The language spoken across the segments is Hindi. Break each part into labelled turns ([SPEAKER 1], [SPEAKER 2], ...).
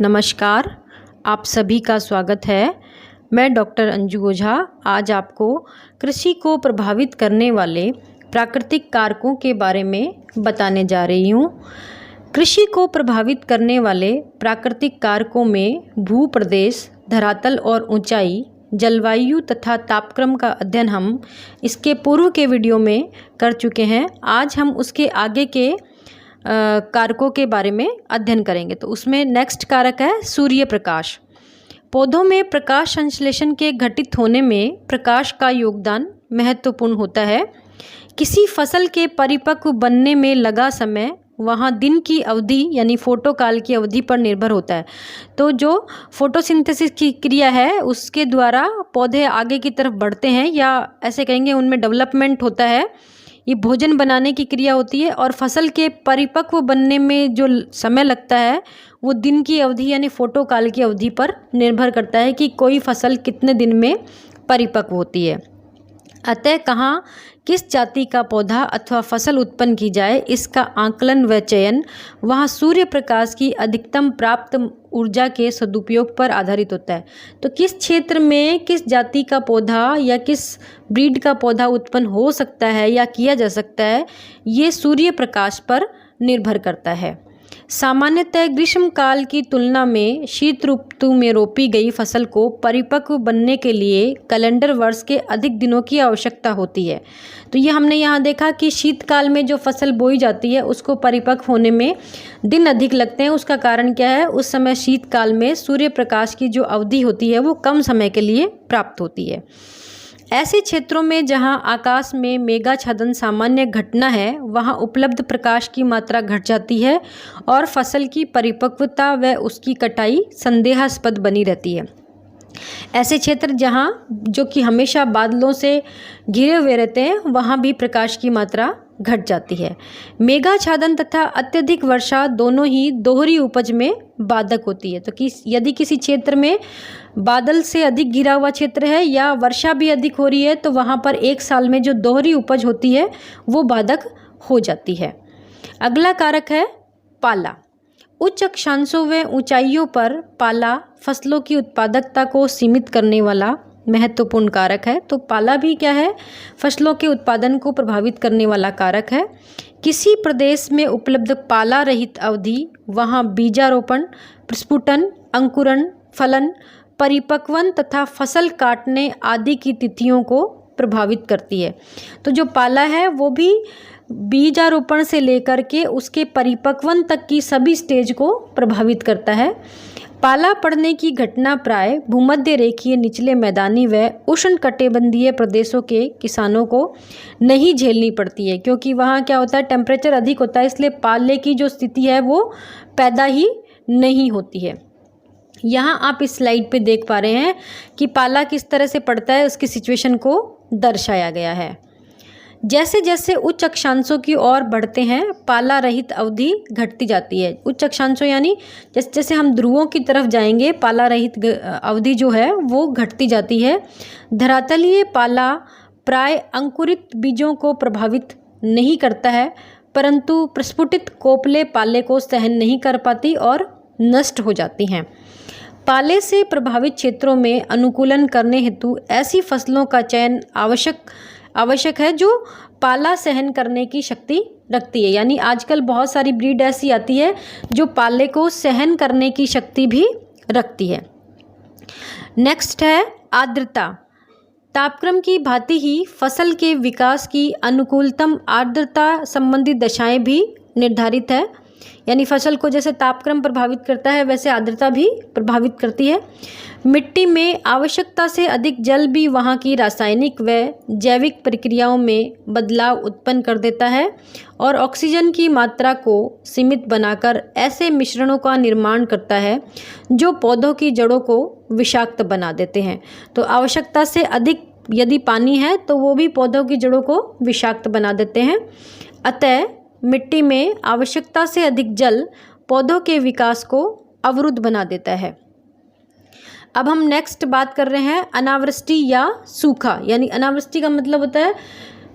[SPEAKER 1] नमस्कार, आप सभी का स्वागत है। मैं डॉक्टर अंजू ओझा आज आपको कृषि को प्रभावित करने वाले प्राकृतिक कारकों के बारे में बताने जा रही हूँ। कृषि को प्रभावित करने वाले प्राकृतिक कारकों में भूप्रदेश, धरातल और ऊंचाई, जलवायु तथा तापक्रम का अध्ययन हम इसके पूर्व के वीडियो में कर चुके हैं। आज हम उसके आगे के कारकों के बारे में अध्ययन करेंगे। तो उसमें नेक्स्ट कारक है सूर्य प्रकाश। पौधों में प्रकाश संश्लेषण के घटित होने में प्रकाश का योगदान महत्वपूर्ण होता है। किसी फसल के परिपक्व बनने में लगा समय वहाँ दिन की अवधि यानी फोटोकाल की अवधि पर निर्भर होता है। तो जो फोटोसिंथेसिस की क्रिया है उसके द्वारा पौधे आगे की तरफ बढ़ते हैं, या ऐसे कहेंगे उनमें डेवलपमेंट होता है। ये भोजन बनाने की क्रिया होती है और फसल के परिपक्व बनने में जो समय लगता है वो दिन की अवधि यानी फोटोकाल की अवधि पर निर्भर करता है कि कोई फसल कितने दिन में परिपक्व होती है। अतः कहाँ किस जाति का पौधा अथवा फसल उत्पन्न की जाए, इसका आकलन व चयन वहाँ सूर्य प्रकाश की अधिकतम प्राप्त ऊर्जा के सदुपयोग पर आधारित होता है। तो किस क्षेत्र में किस जाति का पौधा या किस ब्रीड का पौधा उत्पन्न हो सकता है या किया जा सकता है, ये सूर्य प्रकाश पर निर्भर करता है। सामान्यतः ग्रीष्म काल की तुलना में शीत ऋतु में रोपी गई फसल को परिपक्व बनने के लिए कैलेंडर वर्ष के अधिक दिनों की आवश्यकता होती है। तो ये हमने यहाँ देखा कि शीतकाल में जो फसल बोई जाती है उसको परिपक्व होने में दिन अधिक लगते हैं। उसका कारण क्या है? उस समय शीतकाल में सूर्य प्रकाश की जो अवधि होती है वो कम समय के लिए प्राप्त होती है। ऐसे क्षेत्रों में जहां आकाश में मेघाच्छादन सामान्य घटना है वहां उपलब्ध प्रकाश की मात्रा घट जाती है और फसल की परिपक्वता व उसकी कटाई संदेहास्पद बनी रहती है। ऐसे क्षेत्र जहां जो कि हमेशा बादलों से घिरे हुए रहते हैं वहां भी प्रकाश की मात्रा घट जाती है। मेघाच्छादन तथा अत्यधिक वर्षा दोनों ही दोहरी उपज में बाधक होती है। तो यदि किसी क्षेत्र में बादल से अधिक घिरा हुआ क्षेत्र है या वर्षा भी अधिक हो रही है तो वहाँ पर एक साल में जो दोहरी उपज होती है वो बाधक हो जाती है। अगला कारक है पाला। उच्च अक्षांशों व ऊंचाइयों पर पाला फसलों की उत्पादकता को सीमित करने वाला महत्वपूर्ण कारक है। तो पाला भी क्या है? फसलों के उत्पादन को प्रभावित करने वाला कारक है। किसी प्रदेश में उपलब्ध पाला रहित अवधि वहाँ बीजारोपण, प्रस्फुटन, अंकुरण, फलन, परिपक्वन तथा फसल काटने आदि की तिथियों को प्रभावित करती है। तो जो पाला है वो भी बीजारोपण से लेकर के उसके परिपक्वन तक की सभी स्टेज को प्रभावित करता है। पाला पड़ने की घटना प्राय भूमध्य रेखीय निचले मैदानी व उष्णकटिबंधीय प्रदेशों के किसानों को नहीं झेलनी पड़ती है, क्योंकि वहाँ क्या होता है, टेम्परेचर अधिक होता है, इसलिए पाले की जो स्थिति है वो पैदा ही नहीं होती है। यहाँ आप इस स्लाइड पे देख पा रहे हैं कि पाला किस तरह से पड़ता है, उसकी सिचुएशन को दर्शाया गया है। जैसे जैसे उच्च अक्षांशों की ओर बढ़ते हैं पाला रहित अवधि घटती जाती है। उच्च अक्षांशों यानी जैसे जैसे हम ध्रुवों की तरफ जाएंगे पाला रहित अवधि जो है वो घटती जाती है। धरातलीय पाला प्राय अंकुरित बीजों को प्रभावित नहीं करता है, परंतु प्रस्फुटित कोपले पाले को सहन नहीं कर पाती और नष्ट हो जाती हैं। पाले से प्रभावित क्षेत्रों में अनुकूलन करने हेतु ऐसी फसलों का चयन आवश्यक है जो पाला सहन करने की शक्ति रखती है। यानी आजकल बहुत सारी ब्रीड ऐसी आती है जो पाले को सहन करने की शक्ति भी रखती है। नेक्स्ट है आर्द्रता। तापक्रम की भांति ही फसल के विकास की अनुकूलतम आर्द्रता संबंधी दशाएं भी निर्धारित है। यानी फसल को जैसे तापक्रम प्रभावित करता है वैसे आर्द्रता भी प्रभावित करती है। मिट्टी में आवश्यकता से अधिक जल भी वहाँ की रासायनिक व जैविक प्रक्रियाओं में बदलाव उत्पन्न कर देता है और ऑक्सीजन की मात्रा को सीमित बनाकर ऐसे मिश्रणों का निर्माण करता है जो पौधों की जड़ों को विषाक्त बना देते हैं। तो आवश्यकता से अधिक यदि पानी है तो वो भी पौधों की जड़ों को विषाक्त बना देते हैं। अतः मिट्टी में आवश्यकता से अधिक जल पौधों के विकास को अवरुद्ध बना देता है। अब हम नेक्स्ट बात कर रहे हैं अनावृष्टि या सूखा। यानी अनावृष्टि का मतलब होता है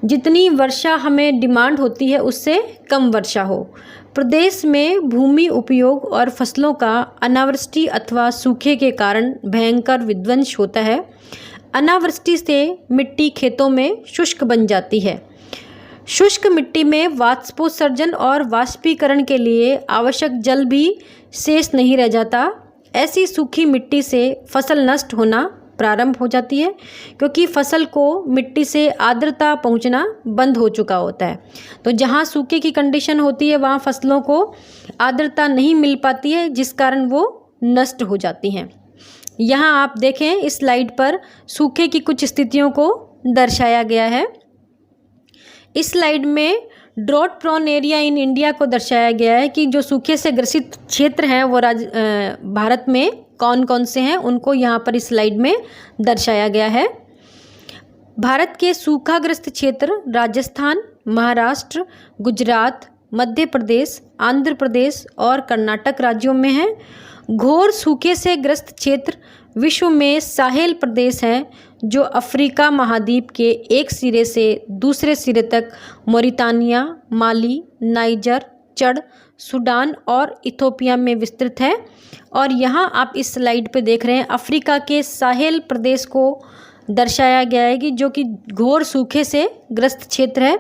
[SPEAKER 1] जितनी वर्षा हमें डिमांड होती है उससे कम वर्षा हो। प्रदेश में भूमि उपयोग और फसलों का अनावृष्टि अथवा सूखे के कारण भयंकर विध्वंस होता है। अनावृष्टि से मिट्टी खेतों में शुष्क बन जाती है। शुष्क मिट्टी में वाष्पोत्सर्जन और वाष्पीकरण के लिए आवश्यक जल भी शेष नहीं रह जाता। ऐसी सूखी मिट्टी से फसल नष्ट होना प्रारंभ हो जाती है, क्योंकि फसल को मिट्टी से आर्द्रता पहुंचना बंद हो चुका होता है। तो जहां सूखे की कंडीशन होती है वहां फसलों को आर्द्रता नहीं मिल पाती है, जिस कारण वो नष्ट हो जाती हैं। यहाँ आप देखें इस स्लाइड पर सूखे की कुछ स्थितियों को दर्शाया गया है। इस स्लाइड में drought prone area in India को दर्शाया गया है कि जो सूखे से ग्रसित क्षेत्र हैं वो भारत में कौन कौन से हैं, उनको यहाँ पर इस स्लाइड में दर्शाया गया है। भारत के सूखाग्रस्त क्षेत्र राजस्थान, महाराष्ट्र, गुजरात, मध्य प्रदेश, आंध्र प्रदेश और कर्नाटक राज्यों में हैं। घोर सूखे से ग्रस्त क्षेत्र विश्व में साहेल प्रदेश हैं, जो अफ्रीका महाद्वीप के एक सिरे से दूसरे सिरे तक मोरितानिया, माली, नाइजर, चड, सूडान और इथोपिया में विस्तृत है। और यहाँ आप इस स्लाइड पे देख रहे हैं अफ्रीका के साहेल प्रदेश को दर्शाया गया है कि जो कि घोर सूखे से ग्रस्त क्षेत्र है।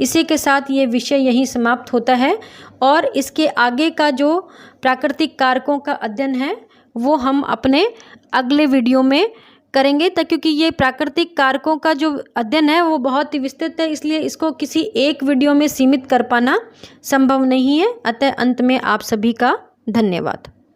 [SPEAKER 1] इसी के साथ ये विषय यहीं समाप्त होता है और इसके आगे का जो प्राकृतिक कारकों का अध्ययन है वो हम अपने अगले वीडियो में करेंगे, क्योंकि ये प्राकृतिक कारकों का जो अध्ययन है वो बहुत ही विस्तृत है, इसलिए इसको किसी एक वीडियो में सीमित कर पाना संभव नहीं है। अतः अंत में आप सभी का धन्यवाद।